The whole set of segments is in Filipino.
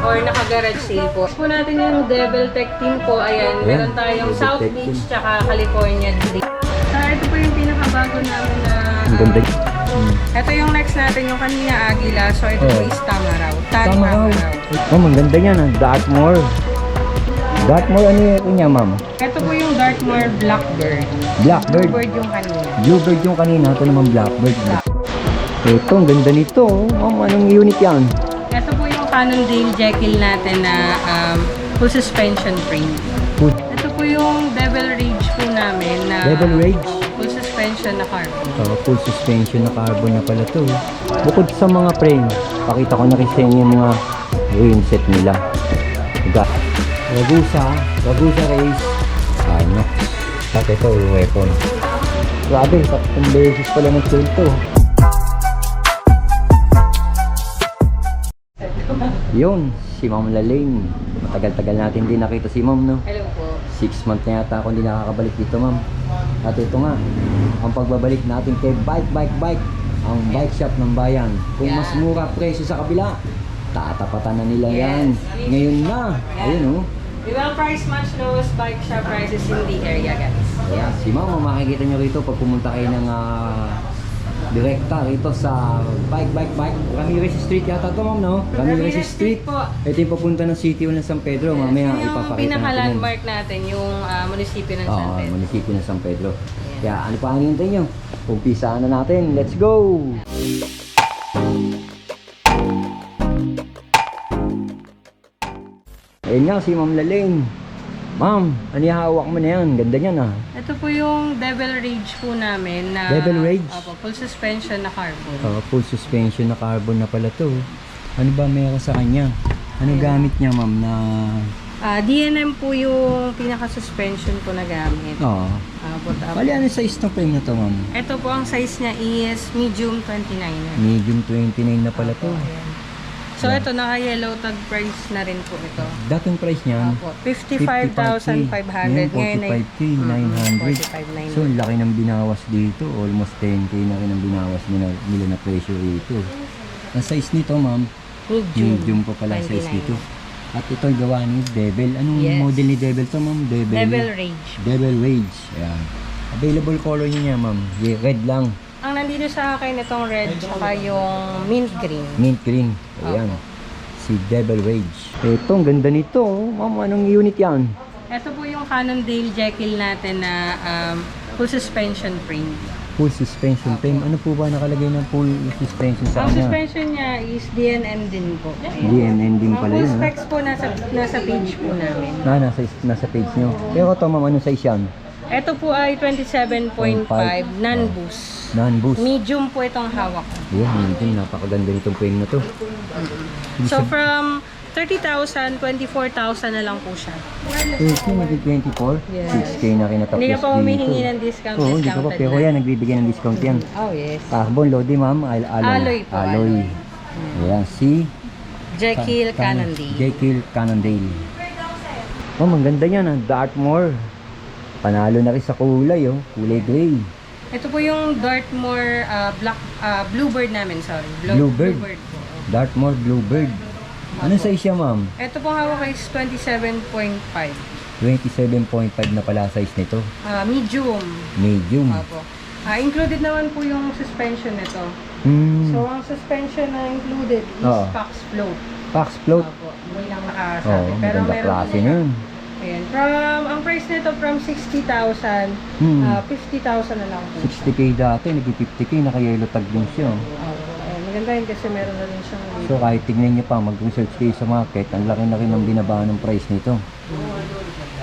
or naka-garage sale po. Po natin yung Devil Tech Team po. Ayan, meron tayong Devil South Tech Beach Team. tsaka California Dream. So, ito po yung pinakabago namin na... Ang ganda. Ito yung next natin, yung kanina Agila. So, ito po is Tamaraw. Tamaraw. Ma'am, ang ganda niyan ha. Dartmoor. Dartmoor, ano yung niya, ma'am? Ito po yung Dartmoor Blackbird. Blackbird. Bluebird yung kanina. Bluebird yung kanina. Ito naman Blackbird. Ito, ang ganda nito. Ma'am, anong unit yan? Ito po yung Cannondale Jekyll natin na full suspension frame. Food. Ito po yung Devil Rage po namin na Devil Rage. full suspension na carbon. Full suspension na carbon na pala to. Bukod sa mga frame, pakita ko na rin sa inyo yung mga rim set nila. Diba? Ragusa Race. Ano? At ito, weapon. Grabe, 3 beses pala nag-sale to. Yun, si Ma'am Lalaine. Matagal-tagal natin din nakita si Ma'am, no? Hello po. 6 months na yata ako hindi nakakabalik dito, Ma'am. At ito nga, ang pagbabalik natin kay Bike. Ang bike shop ng bayan. Kung mas mura presyo sa kabila, tatapatan na nila yan. Ngayon na. Ayun, oh. We will price match those bike shop prices in the area, guys. Ayan, si Ma'am, makikita nyo rito pag pumunta kayo ng direkta rito sa Bike. Ramirez Street yata to, Ma'am, no? Ramirez Street. po. Ito yung papunta ng City Hall ng San Pedro. Mamaya Yung ipapakita natin. pinaka-landmark natin, yung munisipyo ng San Oo, Pedro. munisipyo ng San Pedro. Kaya ano pa ang hinihintay nyo? Umpisaan na natin. Let's go! Ayun nga si Ma'am Lalaine. Ma'am, ano yung hawak mo na yan? Ganda niyan ah. Ito po yung Devil Rage po namin na... Devil Rage? Opo, full suspension na carbon. Full suspension na carbon na pala to. Ano ba meron sa kanya? Ano gamit niya, ma'am, na... DNM po yung pinaka-suspension po na gamit. Oo. Bali, ano size ng frame na to, ma'am? Ito po ang size niya is medium 29. Medium 29 na pala to. Ayan. So ito, naka-yellow tag price na rin po ito. Dating price niya, Opo, 55,500. Ngayon ay 45K, 900. So, laki ng binawas dito. Almost 10K na rin ang binawas nila na presyo rito. Ang size nito, ma'am, medium pa pala ang size 29. nito. At ito ay gawa ni Devil. Anong model ni Devil to, ma'am? Devil Rage. Devil Rage. Ayan. Available color niya, ma'am. Red lang. Ang nandito sa akin itong red tsaka yung mint green. Mint green. Ayan. Si Devil Rage. Ito, ang ganda nito. Ma'am, anong unit yan? Ito po yung Cannondale Jekyll natin na full suspension frame. Full suspension frame. Ano po ba nakalagay ng full suspension sa Ang kanya? suspension niya is DNM din po. DNN din pala Full yun. specs po nasa page po namin. Nasa page nyo. Pero ito, ma'am, anong size yan? Ito po ay 27.5 non-boost. Non-boost. Medium po itong hawak ko. Yan, medium. Napakaganda nitong frame na to. So from 30,000, 24,000 na lang po siya. 30, magiging 24. Yes. 6K na kinatapos Hindi ka pa dito. humihingi ng discount. Oo, hindi ka pa. Pero yan, nagbibigay ng discount yan. Oh, yes. Carbon, Lodi, ma'am. Alloy po, Alloy. Ayan, si Jekyll Cannondale. Jekyll Cannondale. Oh, ang ganda yan, Dartmoor. Panalo na rin sa kulay, oh. Kulay gray. Ito po yung Dartmoor Bluebird namin, sorry. Bluebird. po. Dartmoor Bluebird. Anong size siya, ma'am? Ito pong hawak is 27.5. 27.5 na pala size nito. Medium. Medium. Opo. Included naman po yung suspension nito. So, ang suspension na included is Oo. Pax Float. Pax float. Opo. Hindi lang nakasabi. Oh, Pero maganda meron klase din nun. Ayan. Ang price nito from 60,000, 50,000 na lang po. 60K dati, naging 50K, naka-yellow tag din siya. Ayan. Maganda yun kasi meron na rin siyang So kahit tignan nyo pa, mag-research kayo sa market, ang laki na rin ng binaba ng price nito.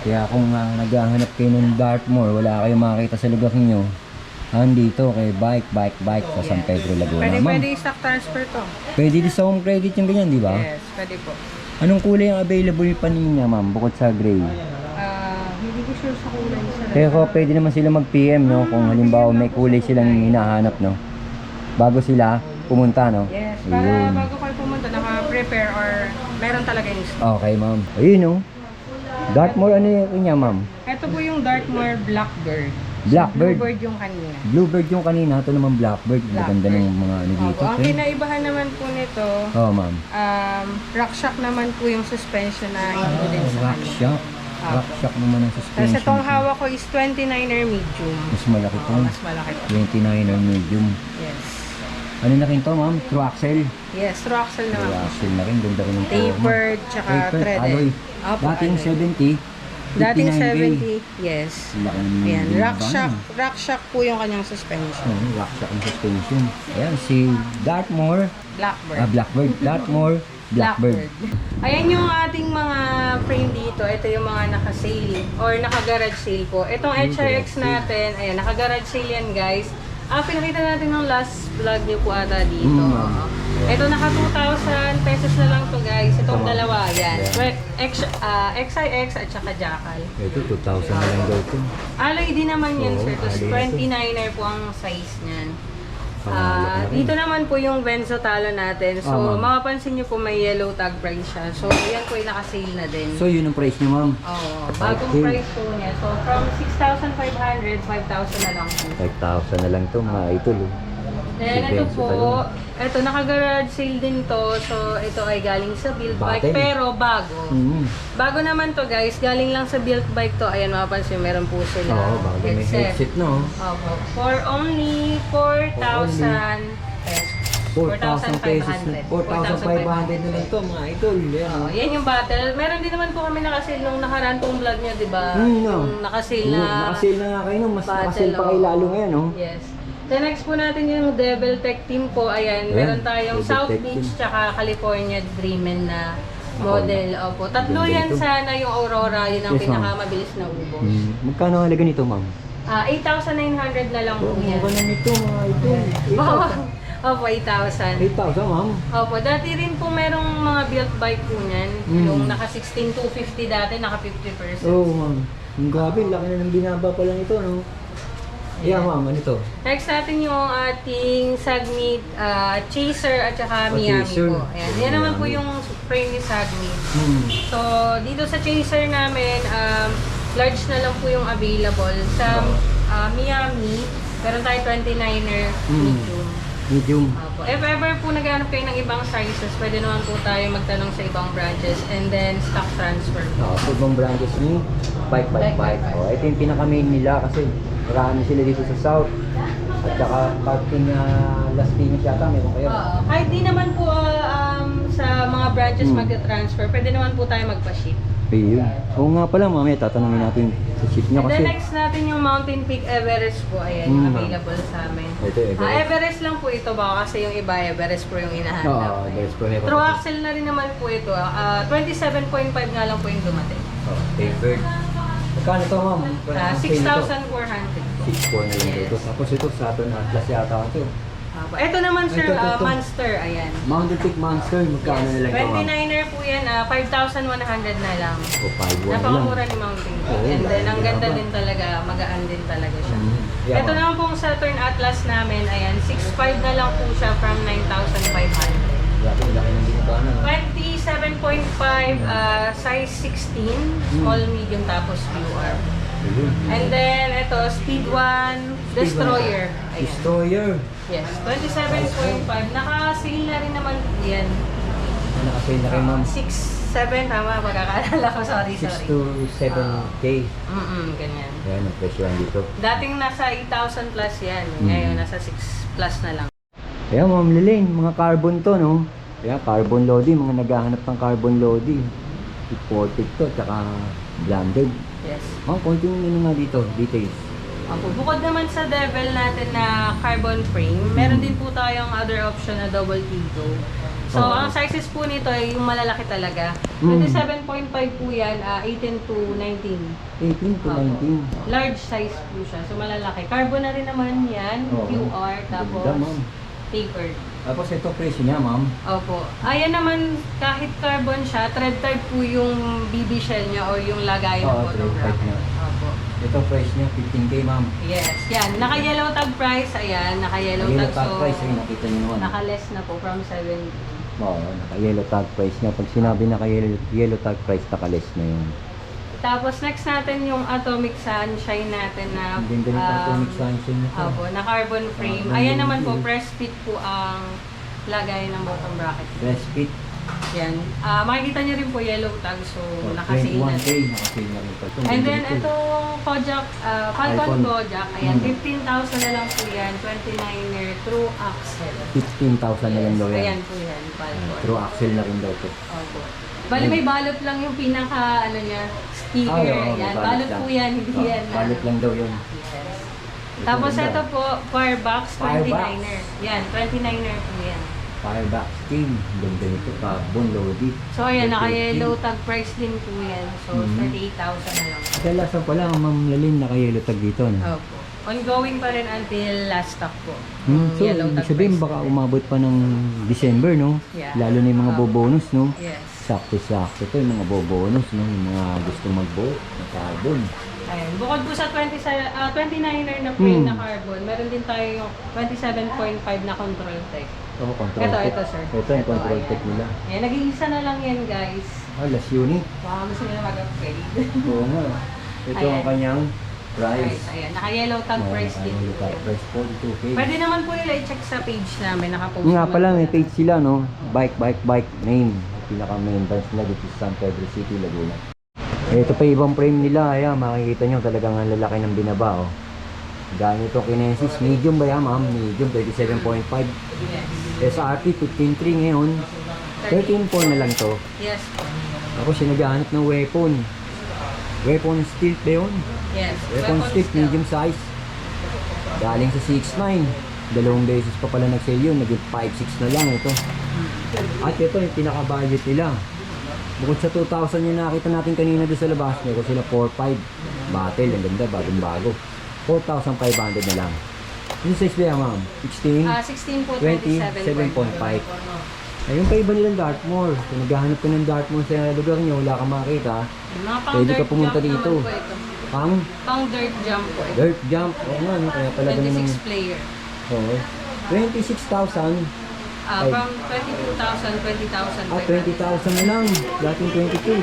Kaya kung naghahanap kayo ng Dartmoor, wala kayong makakita sa lugar nyo, andito kay Bike sa San Pedro, Laguna. Ma'am, Pwede stock transfer to. pwede din sa home credit yung ganyan, di ba? Yes, pwede po. Anong kulay ang available pa niya, ma'am, bukod sa gray? Hindi ko sure sa kulay sa Pero pwede naman sila mag-PM, no? Kung halimbawa may kulay silang hinahanap, no? Bago sila pumunta, no? Yes, para Ayun. bago kayo pumunta, naka-prepare or meron talaga yung stock. Okay, ma'am. Ayun, no? Dartmoor, ano yun niya, ma'am? Ito po yung Dartmoor Blackbird. Blackbird. Bluebird yung kanina. Bluebird yung kanina. Ito naman Blackbird. Maganda ng mga ano dito. Opo. Ang Ken. kinaibahan naman po nito, Oh, ma'am. RockShox naman po yung suspension na included sa Rock kanina. shock. Opo. Rock shock naman ang Tapos suspension. itong hawak ko is 29er medium. Mas malaki to. Mas malaki po. 29 or medium. Yes. Ano na rin to, ma'am? True axle. Yes, true axle True naman po. axle na rin. Ganda rin ng Tapered, tsaka threaded. alloy. Opo, Dating alloy. 70. Dating 59K. 70, yes. Laki ng Ayan, binabang. RockShox po yung kanyang suspension. Rock shock ang suspension. Ayan, si Dartmoor. Blackbird. Blackbird. Dartmoor. Blackbird. Ayan yung ating mga frame dito. Ito yung mga naka-sale or naka-garage sale po. Itong HRX natin, ayan, naka-garage sale yan guys. Pinakita natin ng last vlog niyo po ata dito. Ito naka 2,000 pesos na lang to guys. Itong Tama. dalawa, yan. Yeah. XIX at saka Jackal. Ito, 2,000 na lang daw ito. Alloy din naman yan Oo, sir. Tapos alloy ito. 29er po ang size niyan. Laki. Dito naman po yung Venzo Talo natin. So, Ma'am. mapapansin nyo po may yellow tag price siya. So, yan po yung naka-sale na din. So, yun ang price niyo, ma'am. Oo, bagong 5K. price po niya. So, from 6,500, 5,000 na lang po. 5,000 na lang ito, mga idol. Oh. Then, Si ito Venzo po, Talo. ito naka-garage sale din to. So, ito ay galing sa build bike, Battle. pero bago. Mm. Bago naman to guys, galing lang sa build bike to. Ayan, mapapansin, meron po sila Oo, bago may headset, no? Opo. For only 4,000 pesos. 4,000 pesos na. 4,500 na lang ito, mga idol. Yan, Oh, yan yung battle. Meron din naman po kami nakasale nung nakaraan pong vlog nyo, di ba? No. Yung nakasale na... Nakasale na nga kayo, no? Mas battle, nakasale pa kayo oh. lalo ngayon, no? Yes. Then next po natin yung Devil Tech Team po. Ayan, Ayan, meron tayong Devil South Tech Beach Team. tsaka California Dreamin na model. Opo. Tatlo Ganda yan ito. sana yung Aurora. Yun ang Yes, ma'am. pinakamabilis na ubos. Magkano halaga nito, ma'am? 8,900 na lang po yan. Mga na nito, mga idol. Opo, 8,000. 8,000, ma'am. Opo, dati rin po merong mga built bike po niyan. Mm. Yung naka 16,250 dati, naka 50%. Oo, ma'am. Ang grabe, laki na ng binaba pa lang ito, no? Yeah, ma'am, ano ito? Next natin yung ating Sagmit Chaser at saka Oh, Miami Chaser. po. Ayan. Yan naman po Miami. yung frame ni Sagmit. Hmm. So, dito sa Chaser namin, large na lang po yung available. Sa Miami, meron tayo 29er medium. Medium. Opo. If ever po naghanap kayo ng ibang sizes, pwede naman po tayo magtanong sa ibang branches and then stock transfer po. So, ibang branches ni Bike. Bike. Oh, ito yung pinaka-main nila kasi marami sila dito sa South. At saka parking Las Piñas yata, meron kayo. Oo. Kahit di naman po sa mga branches magta-transfer, pwede naman po tayo magpa-ship. Ayun. Oo nga pala, mamaya tatanungin natin sa ship niya And kasi. then next natin yung Mountain Peak Everest po. Ayan, yung available sa amin. Ito, Everest. Everest lang po ito baka kasi yung iba Everest po yung hinahanap. Oo, Everest po. True axle na rin naman po ito. 27.5 nga lang po yung dumating. Oh, tapered. Magkano to, ma'am? 6,400. 6,400 na lang ito. Tapos ito, Saturn Atlas yata ito. Ito naman sir, Ito. Monster. Ayan. Mountain Peak Monster, magkano na lang ito, ma'am? 29er po yan, 5,100 na lang. O, 5,100 na lang. Napakamura ni Mountain Peak. Oo, And then, ang ganda grabe. din talaga, magaan din talaga siya. Yeah, Ito ma'am. naman pong Saturn Atlas namin, ayan, 6,500 na lang po siya from 9,500. Grabe, laki ng binaba na. no? 27.5, size 16, small, medium, tapos QR. Ayun. And then, ito, Speed 1 Destroyer. Ayan. Destroyer. Yes, 27.5. Naka-sale na rin naman yan. Nakasale na kayo, ma'am. 6-7, tama, pagkakaalala ko, sorry. 6 to 7K. Ganyan. Yan, ang presyo yan dito. Dating nasa 8,000 plus yan. Ngayon, nasa 6 plus na lang. Ayan, ma'am Liling, mga carbon to, no? Ayan, carbon loading, mga naghahanap ng carbon loading. Imported to, tsaka blended. Yes. Ma'am, konting ano nga dito, details. Bukod naman sa Devil natin na carbon frame, meron din po tayong other option na double Tigo. So, ang sizes po nito ay yung malalaki talaga. 27.5 po yan, 18 to 19. 18 to 19. Large size po siya, so malalaki. Carbon na rin naman yan, Oo. QR, tapos Ganda, ma'am. tapered. Tapos ito presyo niya, ma'am. Opo. Ayan naman, kahit carbon siya, thread type po yung BB shell niya or yung lagay ng Oo, bottom thread type bracket. niya. Opo. Ito price niya, 15K, ma'am. Yes, yan. Naka-yellow tag price, ayan. Naka-yellow Yellow tag, tag so price, ayun, nakita niyo naman. naka-less na po from 70. Oo, naka-yellow tag price niya. Pag sinabi naka-yellow tag price, naka-less na yun. Tapos next natin yung Atomic Sunshine natin na Ang ganda nito Atomic Sunshine na to. Opo, na carbon frame. Carbon Ayan naman po, frame. press fit po ang lagay ng bottom bracket. Press fit. Yan. Makikita nyo rin po yellow tag, so Oh, nakasil na. 21K, nakasil na rin po. Ito, And then ganda nito. itong Kojak, Falcon Falcon. Kojak, ayan, Hmm. 15,000 na lang po yan, 29er true axle. 15,000 na lang daw yan. Ayan po yan, Falcon. True axle na rin daw to. Opo. Bali may balot lang yung pinaka, ano niya, sticker. Ay, oo, may Yan, balot balot lang. po yan, hindi Oh, yan. balot lang daw yun. Yes. Tapos ganda. ito po, Firebox, Firebox. 29er. Yan, 29er po yan. Fireback skin. Ganda nito. Carbon loaded. So ayan, naka-yellow 30K. tag price din po yan. So Mhm. 38,000 na lang. Kadalasan pala ang Ma'am Lalin naka-yellow tag dito. No? Opo. Ongoing pa rin until last stock po. So, Yellow ibig tag sabihin price. baka umabot pa ng December, no? Yeah. Lalo na yung mga bonus, no? Yes. Sakto-sakto to, yung mga bonus, no? Yung mga gustong mag-bow na carbon. Ayun. Bukod po sa 29er na frame Hmm. na carbon, meron din tayo 27.5 na control tech. Oh, control Ito, tech. ito, sir. Ito yung Ito, control ayan. tech nila. Ayan, nag-iisa na lang yan, guys. Last unit. Baka gusto nila mag-upgrade. Oo nga. Ito ang Ayan. kanyang price. Ayan, naka-yellow tag price din. po yan. Price 42K. Pwede naman po nila i-check sa page namin, nakapost Yung nga naman pala, po may yan. page sila, no? Bike name. Pinaka main branch nila dito sa San Pedro City, Laguna. Ito pa ibang frame nila, ayan, makikita nyo talagang ang lalaki ng binaba, oh. Ganito Kinesis, medium ba yan, ma'am? Medium, 37.5. Yes. SRP, 15.3 ngayon. 13.4 na lang to. Yes po. Tapos yung naghahanap ng weapon. Weapon steel ba yun? Yes. Weapon steel, steel. medium size. Galing sa 6.9. Dalawang beses pa pala nag-sale yun. Naging 5.6 na lang ito. At ito yung pinaka-budget nila. Bukod sa 2,000 yung nakita natin kanina doon sa labas, meron sila 4.5. Battle, ang ganda, bagong-bago. 4,500 na lang. Yung size ba yan, ma'am? 16? 16 po, 27.5. Ayun pa iba nilang Dartmoor. Kung naghahanap ka ng Dartmoor sa lugar nyo, wala kang makita. Mga pang Pwede ka dirt pumunta jump dito. naman po ito. Pang Pang dirt jump po ito. dirt jump. Oo nga, no? Kaya pala ganun ng... 26 player. Oo. 26,000. Ay. From 22,000, 20,000. 20,000 na lang. Dating 22.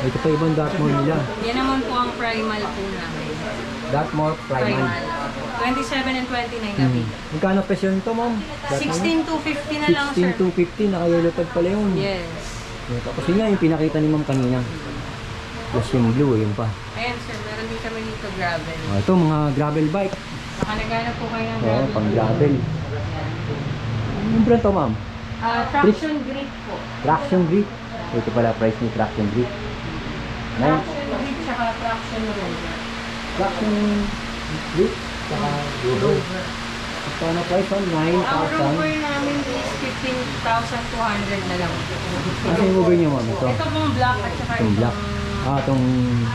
Ito pa ibang Dartmoor nila. Yan naman po ang primal po namin. Dartmoor Primal. 27 and 29 na big. Magkano presyo nito, ma'am? 16,250 na lang, sir. 16,250. Naka-yellow tag pala yun. Yes. Tapos yun nga yung pinakita ni ma'am kanina. Plus yung blue, yun pa. Ayan, sir. Meron din kami dito gravel. Ito, mga gravel bike. Baka naghanap po kayo ng Oo, gravel. pang gravel. Yung brand to, ma'am? Traction grip po. Traction grip. Ito pala price ni traction grip. Nice. Traction grip tsaka traction roller. Traction grip. Saka rover. Ito na price on Ang 9,000. rover namin is 15,200 na lang. Ano yung rover niyo, ma'am? Ito. Ito pong black at saka Itong black. Itong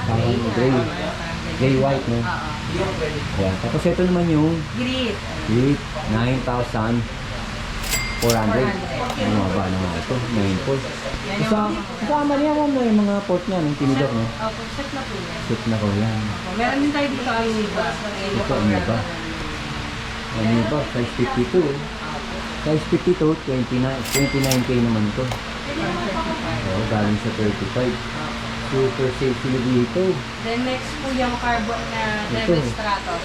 parang gray. Gray white, no? Ayan. Tapos ito naman yung Grip. grip. 9,400. Ano nga ba naman ito? 9 port. Kasama niya, ma'am, na yung mga port niya. Yung tinidok, no? Opo, set na po yan. Set na ko yan. Meron din tayo dito ang iba. Ito, ano ba? Ano ba? Size 52. Size 52, 29K naman ito. Oo, galing sa 35. Super safe sila dito. Then next po yung carbon na Devil Stratos.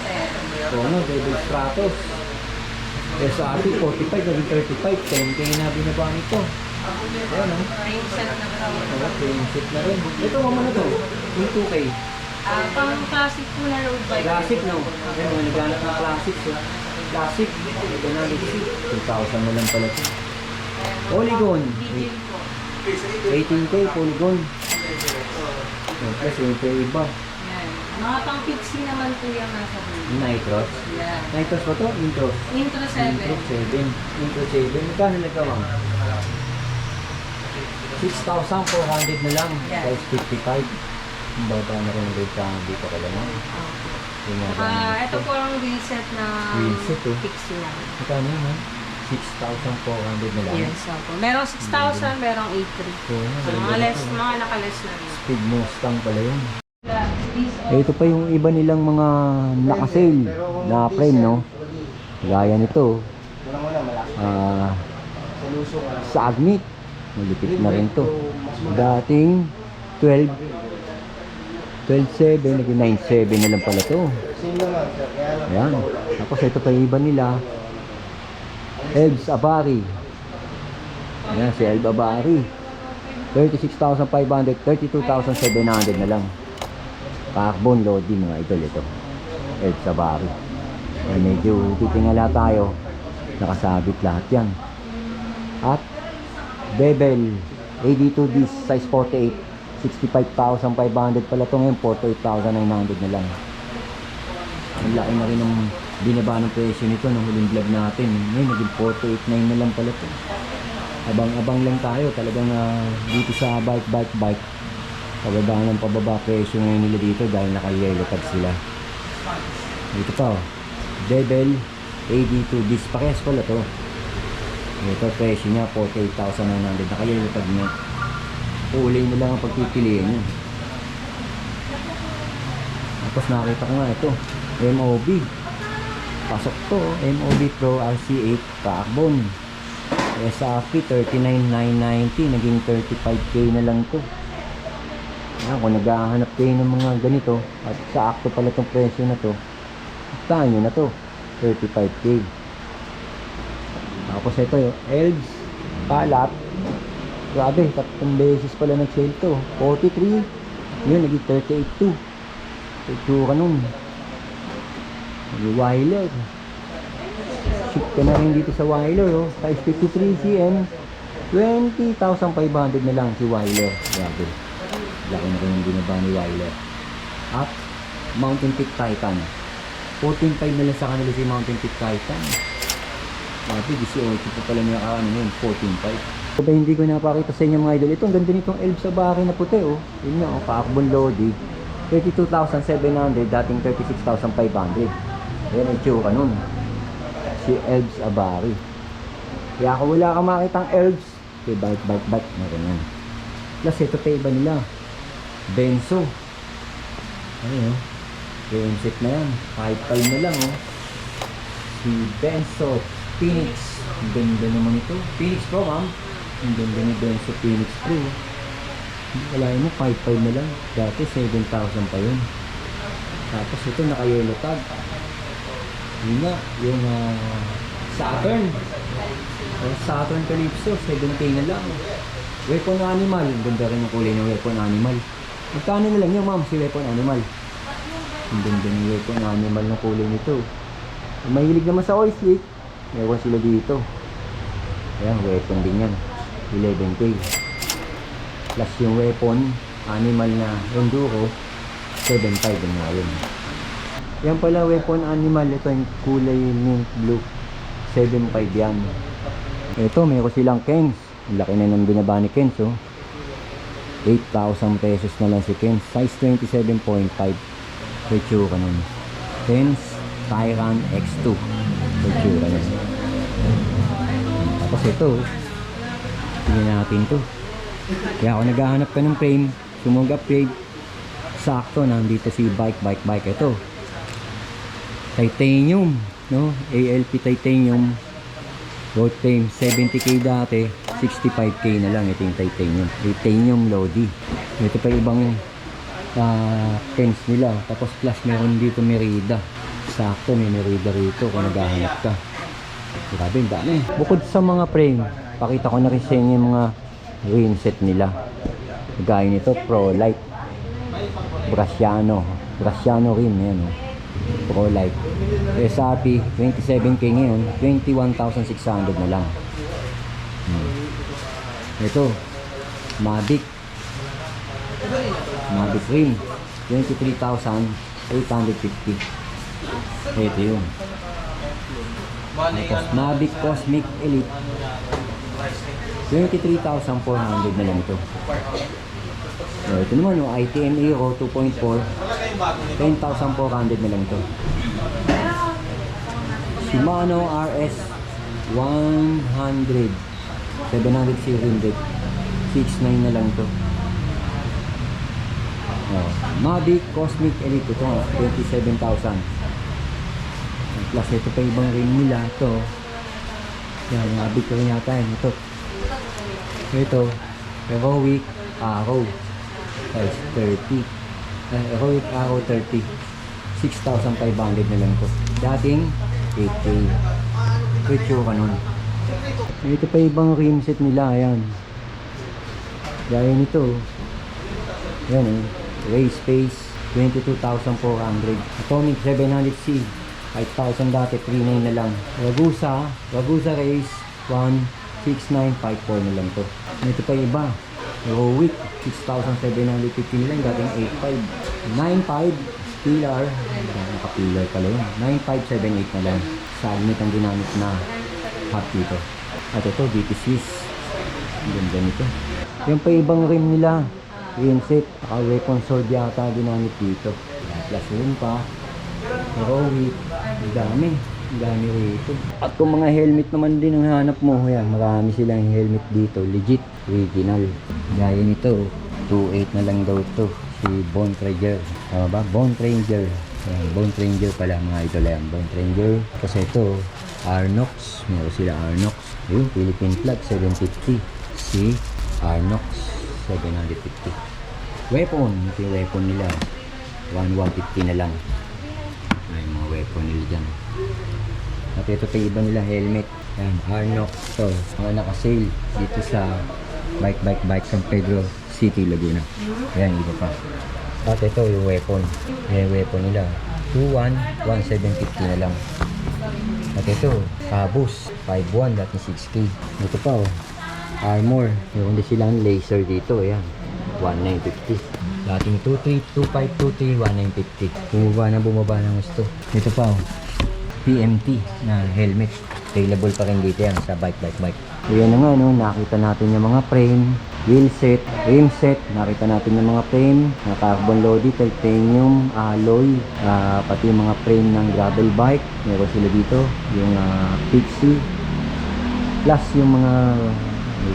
Oo, no, Devil Stratos. SRP 45, naging 35. 10K na binaba nito. Ayan, no? Frame set na po. Oo, frame set na rin. Ito, mama na to. Yung 2K. Pang classic po na road bike. Classic, no? Ayan, mga naghanap ng classic. So, classic. Ito na, 2,000 na lang pala ito. Polygon. Digil po. 18K, Polygon. Plus, yung pa iba. Yan. Mga pang pixie naman po yung nasa dulo. Nitros. Yan. Nitros ba to? Intros. Intro 7. Intro 7. Intro 7. Magkano nagkawang? 6,400 na lang. Yeah. Size 55. Ang baba na rin ng dito ka lang. Yung mga ganun. Ito po ang wheelset na Wheelset, oh. pixie namin. Magkano yun, ha? 6,400 na lang. Yes, opo. Merong 6,000, merong 8,300. Oo, So, mga less, mga naka-less na rin. Speed Mustang pala yun. These Ito pa yung iba nilang mga naka-sale na frame, no? Gaya nito. Sa Agmit. Malipit na rin to. Dating 12, 12.7, naging 9.7 na lang pala to. Ayan. Tapos ito pa yung iba nila. Elbs Abari. Ayan, si Elb Abari. 36,500, 32,700 na lang. Carbon loading mga idol ito. Elbs Abari. Ayan, medyo titingala tayo. Nakasabit lahat yan. At bevel AD2 disc size 48, 65,500 pala ito ngayon, 48,900 na lang. Ang laki na rin ng binaba ng presyo nito nung huling vlog natin. Ngayon naging 48,900 na lang pala ito. Abang-abang lang tayo talagang dito sa bike. Pababa ng pababa presyo ngayon nila dito dahil naka-yellow tag sila. Dito pa oh, bevel AD2 disc, parehas pala to. Ito presyo niya 48,900, naka-yellow tag niya. Kulay na lang ang pagpipiliin niya. Tapos nakita ko nga ito, MOB. Pasok to, MOB Pro RC8 Carbon. SRP 39,990, naging 35k na lang to. Ayan, kung naghahanap kayo ng mga ganito at sa akto pala itong presyo na to, saan nyo na to, 35k. Tapos ito yung Elbs Palat. Grabe, 3 beses pala nag-sale to. 43, yun, naging 38.2. Itsura nun. Weiler. Ship ka na rin dito sa Weiler, oh. Size 53 cm, 20,500 na lang si Weiler. Grabe. Laki na rin yung binaba ni Weiler. At Mountain Peak Titan. 14.5 na lang sa kanila si Mountain Peak Titan. Grabe, 18 pa pala niya ano yun, 14.5. Kaya hindi ko napakita sa inyo mga idol. Ito, ang ganda nitong Elbs Abari na puti, oh. Yun nga, oh, carbon loading. 32,700, dating 36,500. Ayan ang itsura nun. Si Elbs Abari. Kaya kung wala kang makitang Elbs, okay, bike na rin yan. Plus, ito pa iba nila. Benzo. Ayun, oh. Yung set na yan. 5.5 na lang, oh. Si Benzo Phoenix. Ang ganda naman ito. Phoenix Pro, ma'am. Ang ganda ni Benzo Phoenix Pro. Wala mo, 5.5 na lang. Dati 7,000 pa yun. Tapos ito naka-yellow tag. Yun nga, yung Saturn. Saturn Calypso, 7K na lang. Weapon Animal. Ang ganda rin yung kulay ng Weapon Animal. Magkano na lang yun, ma'am, si Weapon Animal? Ang ganda ng Weapon Animal ng kulay nito. Mahilig naman sa oil slick. Meron sila dito. Ayan, weapon din yan. 11K. Plus yung Weapon Animal na Enduro, 7.5 din nga yun. Yan pala Weapon Animal. Ito yung kulay mint blue, 7.5 yan. Ito, meron silang Kens. Ang laki na ng binaba ni Kens, oh. 8,000 pesos na lang si Kens. Size 27.5. Picture ka nun. Kens Tyran X2. Picture ka nun. Tapos ito, tingnan natin to. Kaya kung naghahanap ka ng frame, sumug upgrade, sakto, nandito si bike. Ito, titanium, no? ALP titanium road frame. 70k dati, 65k na lang. Ito yung titanium Lodi. Ito pa ibang Kens nila. Tapos plus meron dito Merida. Sakto, may Merida rito kung naghahanap ka. Grabe, ang dami. Bukod sa mga frame, pakita ko na rin sa inyo yung mga rim set nila. Gaya nito, Pro Light Brasciano rim, yan, oh. Pro Light SRP 27k ngayon, 21,600 na lang. Ito, Mavic rim, 23,850. Ito yun. Tapos Mavic Cosmic Elite, 23,400 na lang ito. So, ito naman yung ITM Aero 2.4, 10,400 na lang ito. Shimano RS 100 700 cylinder, 6.9 na lang ito. Mavic Cosmic Elite, ito nga 27,000. Plus ito pa ibang rim nila. Ito, yan, Mavic rin yata yun. Ito Heroic Arrow size 30, Heroic Arrow 30. 6,500 na lang to. Dating 8K. Ito ka nun. Ito pa ibang rim set nila. Ayan. Gaya nito. Ayan eh. Race Space 22,400. Atomic 700C 5,000 dati. 3,900 na lang. Ragusa Race 1,6954 na lang to. Ito pa iba. Heroic 6,750 na lang. Dating 8,500. 9,500 Pillar, naka-pillar pala yun. 9,578 na lang. Salmit ang ginamit na hot dito. At ito, DT Swiss. Ang ganda nito. Yung pa ibang rim nila. Rim set. Naka-weapon sword yata ginamit dito. Plus yun pa. Heroic. Ang dami. Ang dami rito. At kung mga helmet naman din ang hanap mo, yan, marami silang helmet dito. Legit. Original. Gaya nito. 2.8 na lang daw ito. Si Bone Ranger. Tama ba? Bone Ranger. Ayan, Bone Ranger pala mga idol. Ayan, Bone Ranger. Kasi ito, Arnox. Meron sila Arnox. Ayun, Philippine flag, 750. Si Arnox, 750. Weapon. Ito yung weapon nila. 150 na lang. Ay, mga weapon nila dyan. At ito pa iba nila helmet. Ayan, Arnox. Ito, mga naka-sale dito sa Bike San Pedro City, Laguna. Ayan, iba pa. At ito yung weapon. Yung weapon nila. 2,1,750 na lang. At ito, Cabus. 5,1, dati 6K. Ito pa oh. Armor. Meron din silang laser dito. Ayan. 1,950. Dating 2,3, 1,950. Bumaba na gusto. Ito pa oh. PMT na helmet. Available pa rin dito yan sa Bike. Ayan na nga, no? Nakita natin yung mga frame, wheel set, rim set. Nakita natin yung mga frame na carbon loaded, titanium, alloy, pati yung mga frame ng gravel bike. Meron sila dito, yung Pixie. Plus yung mga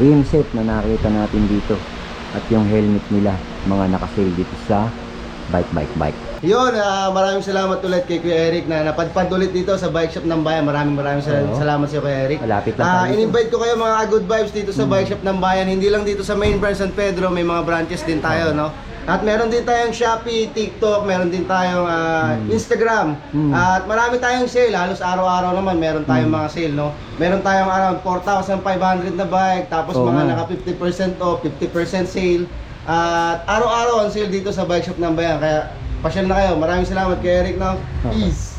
rim set na nakita natin dito. At yung helmet nila, mga nakasale dito sa Bike. Yun, maraming salamat ulit kay Kuya Eric na napadpad ulit dito sa bike shop ng bayan. Maraming salamat sa Kuya Eric. Malapit lang tayo. In-invite ko kayo mga good vibes dito sa bike shop ng bayan. Hindi lang dito sa main branch San Pedro, may mga branches din tayo, no? At meron din tayong Shopee, TikTok, meron din tayong Instagram. At marami tayong sale, halos araw-araw naman meron tayong mga sale, no? Meron tayong around 4,500 na bike, tapos mga naka 50% off, 50% sale. At araw-araw ang sale dito sa bike shop ng bayan. Kaya pasyal na kayo. Maraming salamat kay Eric, no? Peace!